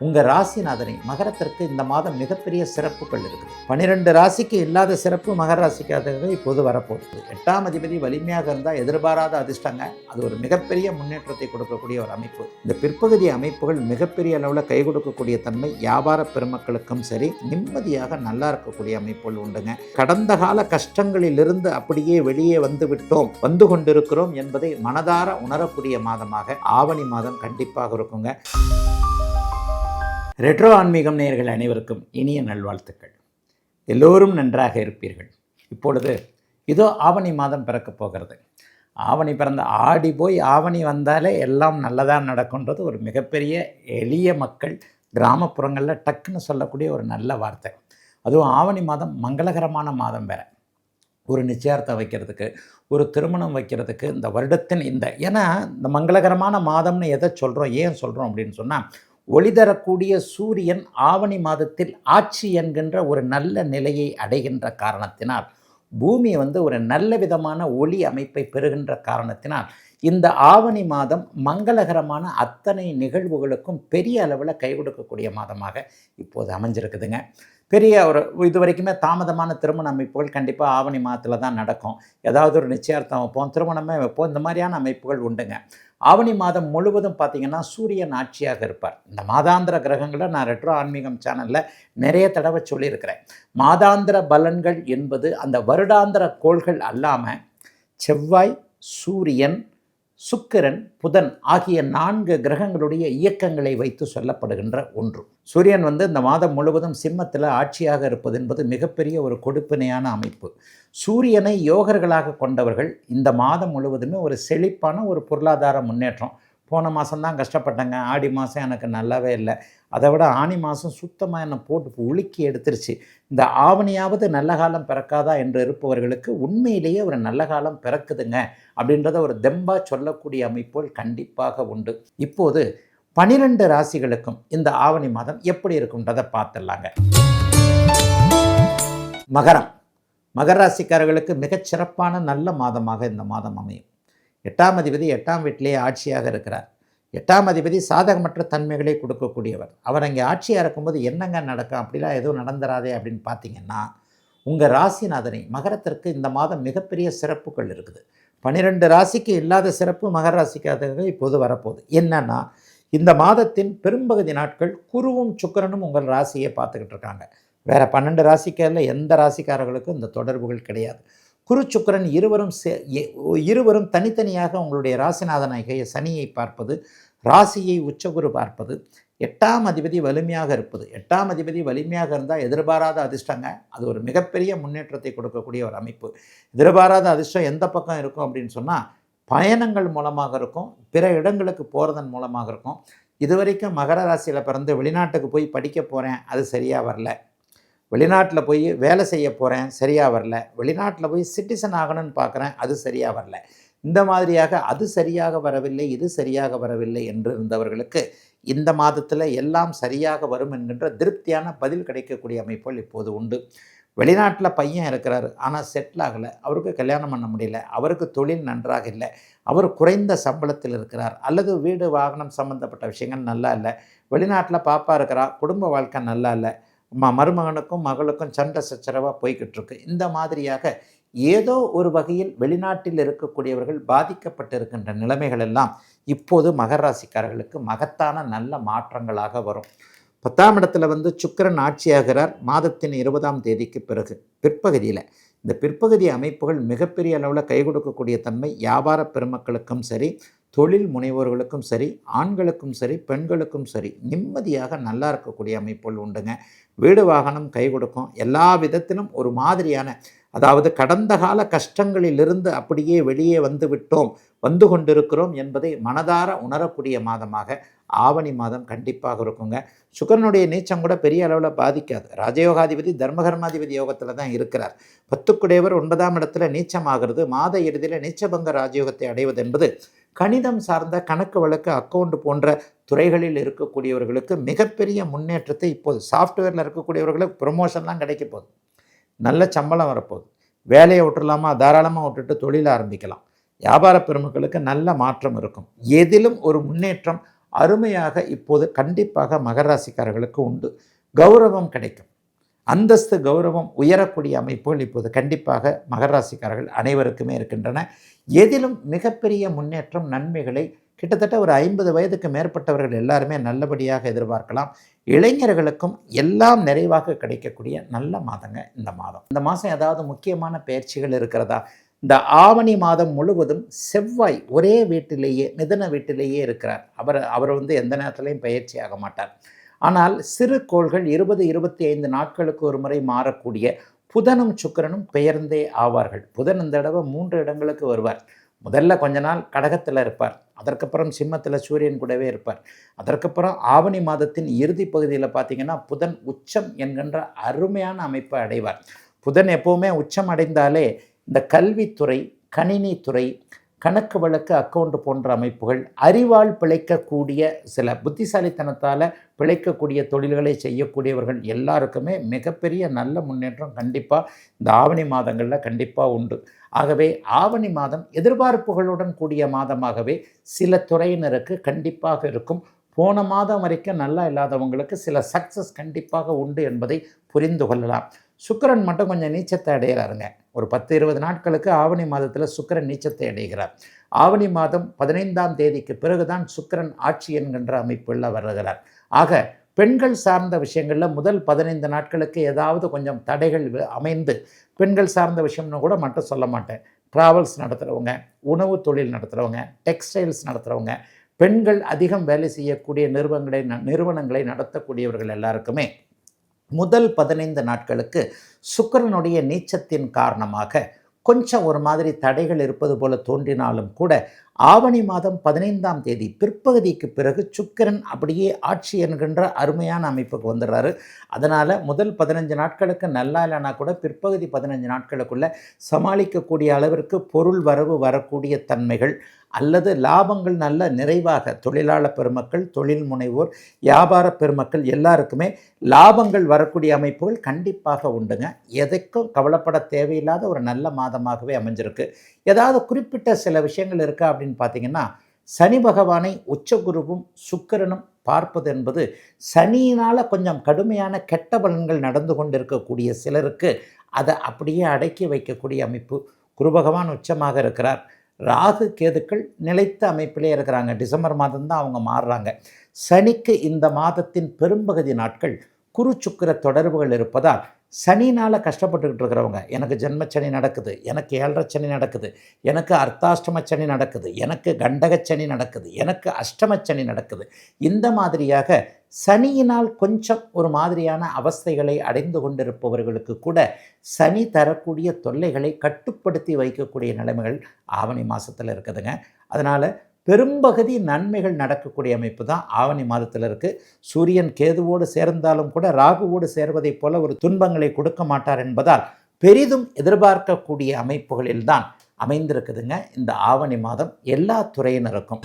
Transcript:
உங்கள் ராசிநாதனை மகரத்திற்கு இந்த மாதம் மிகப்பெரிய சிறப்புகள் இருக்குது. 12 ராசிக்கு இல்லாத சிறப்பு மகர ராசிக்காக இப்போது வரப்போகுது. 8ஆம் அதிபதி வலிமையாக இருந்தால் எதிர்பாராத அதிர்ஷ்டங்க. அது ஒரு மிகப்பெரிய முன்னேற்றத்தை கொடுக்கக்கூடிய ஒரு அமைப்பு. இந்த பிற்பகுதி அமைப்புகள் மிகப்பெரிய அளவில் கை கொடுக்கக்கூடிய தன்மை வியாபார பெருமக்களுக்கும் சரி, நிம்மதியாக நல்லா இருக்கக்கூடிய அமைப்புகள் உண்டுங்க. கடந்த கால கஷ்டங்களிலிருந்து அப்படியே வெளியே வந்து விட்டோம், வந்து கொண்டிருக்கிறோம் என்பதை மனதார உணரக்கூடிய மாதமாக ஆவணி மாதம் கண்டிப்பாக இருக்குங்க. ரெட்ரோ ஆன்மீகம் நேயர்கள் அனைவருக்கும் இனிய நல்வாழ்த்துக்கள். எல்லோரும் நன்றாக இருப்பீர்கள். இப்பொழுது இதோ ஆவணி மாதம் பிறக்கப் போகிறது. ஆவணி பிறந்த ஆடி போய் ஆவணி வந்தாலே எல்லாம் நல்லதாக நடக்குன்றது ஒரு மிகப்பெரிய எளிய மக்கள் கிராமப்புறங்களில் டக்குன்னு சொல்லக்கூடிய ஒரு நல்ல வார்த்தை. அதுவும் ஆவணி மாதம் மங்களகரமான மாதம் வேறு. ஒரு நிச்சயார்த்தம் வைக்கிறதுக்கு, ஒரு திருமணம் வைக்கிறதுக்கு, இந்த வருடத்தின் ஏன்னா இந்த மங்களகரமான மாதம்னு எதை சொல்கிறோம், ஏன் சொல்கிறோம் அப்படின்னு சொன்னால், ஒளி தரக்கூடிய சூரியன் ஆவணி மாதத்தில் ஆட்சி என்கின்ற ஒரு நல்ல நிலையை அடைகின்ற காரணத்தினால், பூமி ஒரு நல்ல விதமான ஒளி அமைப்பை பெறுகின்ற காரணத்தினால், இந்த ஆவணி மாதம் மங்களகரமான அத்தனை நிகழ்வுகளுக்கும் பெரிய அளவில் கை கொடுக்கக்கூடிய மாதமாக இப்போது அமைஞ்சிருக்குதுங்க. பெரிய இது வரைக்குமே தாமதமான திருமண அமைப்புகள் கண்டிப்பாக ஆவணி மாதத்தில் தான் நடக்கும். ஏதாவது ஒரு நிச்சயார்த்தம் வைப்போம், திருமணமே வைப்போம், இந்த மாதிரியான அமைப்புகள் உண்டுங்க. ஆவணி மாதம் முழுவதும் பார்த்திங்கன்னா சூரியன் ஆட்சியாக இருப்பார். இந்த மாதாந்திர கிரகங்களை நான் ரெட்ரோ ஆன்மீகம் சேனலில் நிறைய தடவை சொல்லியிருக்கிறேன். மாதாந்திர பலன்கள் என்பது அந்த வருடாந்திர கோள்கள் அல்லாமல் செவ்வாய், சூரியன், சுக்கிரன், புதன் ஆகிய 4 கிரகங்களுடைய இயக்கங்களை வைத்து சொல்லப்படுகின்ற ஒன்று. சூரியன் இந்த மாதம் முழுவதும் சிம்மத்தில் ஆட்சியாக இருப்பது என்பது மிகப்பெரிய ஒரு கொடுப்பினையான அமைப்பு. சூரியனை யோகர்களாக கொண்டவர்கள் இந்த மாதம் முழுவதுமே ஒரு செழிப்பான ஒரு பொருளாதார முன்னேற்றம். போன மாதம்தான் கஷ்டப்பட்டேங்க, ஆடி மாதம் எனக்கு நல்லாவே இல்லை, அதை விட ஆனி மாதம் சுத்தமாக என்னை போட்டு உலுக்கி எடுத்துருச்சு, இந்த ஆவணியாவது நல்ல காலம் பிறக்காதா என்று இருப்பவர்களுக்கு உண்மையிலேயே ஒரு நல்ல காலம் பிறக்குதுங்க அப்படின்றத ஒரு தெம்பாக சொல்லக்கூடிய அமைப்புகள் கண்டிப்பாக உண்டு. இப்போது 12 ராசிகளுக்கும் இந்த ஆவணி மாதம் எப்படி இருக்குன்றதை பார்த்துடலாங்க. மகர ராசிக்காரர்களுக்கு மிகச்சிறப்பான நல்ல மாதமாக இந்த மாதம் அமையும். 8ஆம் அதிபதி 8ஆம் வீட்டிலேயே ஆட்சியாக இருக்கிறார். 8ஆம் அதிபதி சாதகமற்ற தன்மைகளை கொடுக்கக்கூடியவர். அவர் அங்கே ஆட்சியாக இருக்கும்போது என்னங்க நடக்கும், அப்படிலாம் எதுவும் நடந்துராதே அப்படின்னு பார்த்தீங்கன்னா, உங்கள் ராசிநாதனை மகரத்திற்கு இந்த மாதம் மிகப்பெரிய சிறப்புகள் இருக்குது. 12 ராசிக்கு இல்லாத சிறப்பு மகர ராசிக்காக இப்போது வரப்போகுது. என்னன்னா, இந்த மாதத்தின் பெரும்பகுதி நாட்கள் குருவும் சுக்கிரனும் உங்கள் ராசியை பார்த்துக்கிட்டு இருக்காங்க. வேறு 12 ராசிக்காரில் எந்த ராசிக்காரர்களுக்கும் இந்த தொடர்புகள் கிடையாது. குரு சுக்கிரன் இருவரும் தனித்தனியாக உங்களுடைய ராசிநாதனாகிய சனியை பார்ப்பது, ராசியை உச்சகுரு பார்ப்பது, 8ஆம் அதிபதி வலிமையாக இருப்பது. 8ஆம் அதிபதி வலிமையாக இருந்தால் எதிர்பாராத அதிர்ஷ்டங்க. அது ஒரு மிகப்பெரிய முன்னேற்றத்தை கொடுக்கக்கூடிய ஒரு அமைப்பு. எதிர்பாராத அதிர்ஷ்டம் எந்த பக்கம் இருக்கும் அப்படின்னு சொன்னால், பயணங்கள் மூலமாக இருக்கும், பிற இடங்களுக்கு போகிறதன் மூலமாக இருக்கும். இதுவரைக்கும் மகர ராசியில் பிறந்து வெளிநாட்டுக்கு போய் படிக்க போகிறேன், அது சரியாக வரல, வெளிநாட்டில் போய் வேலை செய்ய போகிறேன், சரியாக வரல, வெளிநாட்டில் போய் சிட்டிசன் ஆகணும்னு பார்க்குறேன், அது சரியாக வரல, இந்த மாதிரியாக அது சரியாக வரவில்லை, இது சரியாக வரவில்லை என்று இருந்தவர்களுக்கு இந்த மாதத்தில் எல்லாம் சரியாக வரும் என்கின்ற திருப்தியான பதில் கிடைக்கக்கூடிய அமைப்புகள் இப்போது உண்டு. வெளிநாட்டில் பையன் இருக்கிறார், ஆனால் செட்டில் ஆகலை, அவருக்கு கல்யாணம் பண்ண முடியல, அவருக்கு தொழில் நன்றாக இல்லை, அவர் குறைந்த சம்பளத்தில் இருக்கிறார், அல்லது வீடு வாகனம் சம்மந்தப்பட்ட விஷயங்கள் நல்லா இல்லை, வெளிநாட்டில் பாப்பா இருக்கிறா, குடும்ப வாழ்க்கை நல்லா இல்லை, மருமகனுக்கும் மகளுக்கும் சண்டை சச்சரவாக போய்கிட்டு இருக்கு. இந்த மாதிரியாக ஏதோ ஒரு வகையில் வெளிநாட்டில் இருக்கக்கூடியவர்கள் பாதிக்கப்பட்டிருக்கின்ற நிலைமைகள் எல்லாம் இப்போது மகர ராசிக்காரர்களுக்கு மகத்தான நல்ல மாற்றங்களாக வரும். 10ஆம் இடத்துல சுக்கிரன் ஆட்சியாகிறார் மாதத்தின் 20ஆம் தேதிக்கு பிறகு பிற்பகுதியில். இந்த பிற்பகுதி அமைப்புகள் மிகப்பெரிய அளவில் கை கொடுக்கக்கூடிய தன்மை வியாபார பெருமக்களுக்கும் சரி, தொழில் முனைவோர்களுக்கும் சரி, ஆண்களுக்கும் சரி, பெண்களுக்கும் சரி, நிம்மதியாக நல்லா இருக்கக்கூடிய அமைப்புகள் உண்டுங்க. வீடு வாகனம் கை கொடுக்கும். எல்லா விதத்திலும் ஒரு மாதிரியான, அதாவது கடந்த கால கஷ்டங்களிலிருந்து அப்படியே வெளியே வந்து விட்டோம், வந்து கொண்டிருக்கிறோம் என்பதை மனதார உணரக்கூடிய மாதமாக ஆவணி மாதம் கண்டிப்பாக இருக்குங்க. சுக்கிரனுடைய நீச்சம் கூட பெரிய அளவில் பாதிக்காது. ராஜயோகாதிபதி தர்மகர்மாதிபதி யோகத்தில் தான் இருக்கிறார். 10 9ஆம் இடத்துல நீச்சமாகிறது. மாத இறுதியில் நீச்சபங்க ராஜயோகத்தை அடைவது என்பது கணிதம் சார்ந்த கணக்கு வழக்கு அக்கௌண்ட் போன்ற துறைகளில் இருக்கக்கூடியவர்களுக்கு மிகப்பெரிய முன்னேற்றத்தை இப்போது சாஃப்ட்வேரில் இருக்கக்கூடியவர்களுக்கு ப்ரொமோஷன்லாம் கிடைக்க போகுது, நல்ல சம்பளம் வரப்போகுது, வேலையை விட்டுலாமா தாராளமாக விட்டுட்டு தொழில் ஆரம்பிக்கலாம், வியாபார பெருமக்களுக்கு நல்ல மாற்றம் இருக்கும். எதிலும் ஒரு முன்னேற்றம் அருமையாக இப்போது கண்டிப்பாக மகர ராசிக்காரர்களுக்கு உண்டு. கௌரவம் கிடைக்கும். அந்தஸ்து கௌரவம் உயரக்கூடிய அமைப்புகள் இப்போது கண்டிப்பாக மகர ராசிக்காரர்கள் அனைவருக்குமே இருக்கின்றன. எதிலும் மிகப்பெரிய முன்னேற்றம், நன்மைகளை கிட்டத்தட்ட ஒரு 50 வயதுக்கு மேற்பட்டவர்கள் எல்லாருமே நல்லபடியாக எதிர்பார்க்கலாம். இளைஞர்களுக்கும் எல்லாம் நிறைவாக கிடைக்கக்கூடிய நல்ல மாதங்க இந்த மாதம். இந்த மாதம் ஏதாவது முக்கியமான பயிற்சிகள் இருக்கிறதா? இந்த ஆவணி மாதம் முழுவதும் செவ்வாய் ஒரே வீட்டிலேயே, மிதுன வீட்டிலேயே இருக்கிறார். அவர் எந்த நேரத்திலையும் பயிற்சி ஆக மாட்டார். ஆனால் சிறு கோள்கள் 20-25 நாட்களுக்கு ஒரு முறை மாறக்கூடிய புதனும் சுக்கிரனும் பெயர்ந்தே ஆவார்கள். புதன் இந்த தடவை 3 இடங்களுக்கு வருவார். முதல்ல கொஞ்ச நாள் கடகத்தில் இருப்பார், அதற்கப்புறம் சிம்மத்தில் சூரியன் கூடவே இருப்பார். அதற்கப்புறம் ஆவணி மாதத்தின் இறுதி பகுதியில் பார்த்தீங்கன்னா புதன் உச்சம் என்கின்ற அருமையான அமைப்பை அடைவார். புதன் எப்போவுமே உச்சம் அடைந்தாலே இந்த கல்வித்துறை, கணினித்துறை, கணக்கு வழக்கு, அக்கௌண்ட் போன்ற அமைப்புகள், அறிவால் பிழைக்கக்கூடிய சில புத்திசாலித்தனத்தால் பிழைக்கக்கூடிய தொழில்களை செய்யக்கூடியவர்கள் எல்லாருக்குமே மிகப்பெரிய நல்ல முன்னேற்றம் கண்டிப்பாக இந்த ஆவணி மாதங்களில் கண்டிப்பாக உண்டு. ஆகவே ஆவணி மாதம் எதிர்பார்ப்புகளுடன் கூடிய மாதமாகவே சில துறையினருக்கு கண்டிப்பாக இருக்கும். போன மாதம் வரைக்கும் நல்லா இல்லாதவங்களுக்கு சில சக்ஸஸ் கண்டிப்பாக உண்டு என்பதை புரிந்து கொள்ளலாம். சுக்கிரன் மட்டும் கொஞ்சம் நீச்சத்தை அடைகிறாருங்க. ஒரு 10-20 நாட்களுக்கு ஆவணி மாதத்தில் சுக்கிரன் நீச்சத்தை அடைகிறார். ஆவணி மாதம் 15ஆம் தேதிக்கு பிறகுதான் சுக்கிரன் ஆட்சி என்கின்ற அமைப்பில் வருகிறார். ஆக பெண்கள் சார்ந்த விஷயங்களில் முதல் 15 நாட்களுக்கு ஏதாவது கொஞ்சம் தடைகள் அமைந்து, பெண்கள் சார்ந்த விஷயம்னு கூட மட்டும் சொல்ல மாட்டேன், ட்ராவல்ஸ் நடத்துகிறவங்க, உணவு தொழில் நடத்துகிறவங்க, டெக்ஸ்டைல்ஸ் நடத்துகிறவங்க, பெண்கள் அதிகம் வேலை செய்யக்கூடிய நிறுவனங்களை நடத்தக்கூடியவர்கள் எல்லாருக்குமே முதல் 15 நாட்களுக்கு சுக்கிரனுடைய நீச்சத்தின் காரணமாக கொஞ்சம் ஒரு மாதிரி தடைகள் இருப்பது போல தோன்றினாலும் கூட ஆவணி மாதம் 15ஆம் தேதி பிற்பகுதிக்கு பிறகு சுக்கிரன் அப்படியே ஆட்சி என்கின்ற அருமையான அமைப்புக்கு வந்துடுறாரு. அதனால் முதல் 15 நாட்களுக்கு நல்லா இல்லைனா கூட பிற்பகுதி 15 நாட்களுக்குள்ளே சமாளிக்கக்கூடிய அளவிற்கு பொருள் வரவு வரக்கூடிய தன்மைகள் அல்லது லாபங்கள் நல்ல நிறைவாக தொழிலாளர் பெருமக்கள், தொழில் முனைவோர், வியாபார பெருமக்கள் எல்லாருக்குமே லாபங்கள் வரக்கூடிய அமைப்புகள் கண்டிப்பாக உண்டுங்க. எதைக்கும் கவலைப்பட தேவையில்லாத ஒரு நல்ல மாதமாகவே அமைஞ்சிருக்கு. ஏதாவது குறிப்பிட்ட சில விஷயங்கள் இருக்கா அப்படின்னு பார்த்தீங்கன்னா, சனி பகவானை உச்சகுருவும் சுக்கிரனும் பார்ப்பது என்பது சனியினால் கொஞ்சம் கடுமையான கெட்ட பலன்கள் நடந்து கொண்டிருக்கக்கூடிய சிலருக்கு அதை அப்படியே அடக்கி வைக்கக்கூடிய அமைப்பு. குரு பகவான் உச்சமாக இருக்கிறார். ராகு கேதுக்கள் நிலைத்த அமைப்பிலே இருக்கிறாங்க. டிசம்பர் மாதம் தான் அவங்க மாறுறாங்க. சனிக்கு இந்த மாதத்தின் பெரும்பகுதி நாட்கள் குரு சுக்கிர தொடர்புகள் இருப்பதால் சனினால் கஷ்டப்பட்டுக்கிட்டு இருக்கிறவங்க, எனக்கு ஜென்மச்சனி நடக்குது, எனக்கு 7.5 சனி நடக்குது, எனக்கு அர்த்தாஷ்டம சனி நடக்குது, எனக்கு கண்டகச்சனி நடக்குது, எனக்கு அஷ்டமச்சனி நடக்குது, இந்த மாதிரியாக சனியினால் கொஞ்சம் ஒரு மாதிரியான அவஸ்தைகளை அடைந்து கொண்டிருப்பவர்களுக்கு கூட சனி தரக்கூடிய தொல்லைகளை கட்டுப்படுத்தி வைக்கக்கூடிய நிலைமைகள் ஆவணி மாதத்தில் இருக்குதுங்க. அதனால் பெரும்பகுதி நன்மைகள் நடக்கக்கூடிய அமைப்பு தான் ஆவணி மாதத்தில் இருக்குது. சூரியன் கேதுவோடு சேர்ந்தாலும் கூட ராகுவோடு சேர்வதைப் போல ஒரு துன்பங்களை கொடுக்க மாட்டார் என்பதால் பெரிதும் எதிர்பார்க்கக்கூடிய அமைப்புகளில்தான் அமைந்திருக்குதுங்க இந்த ஆவணி மாதம் எல்லா துறையினருக்கும்.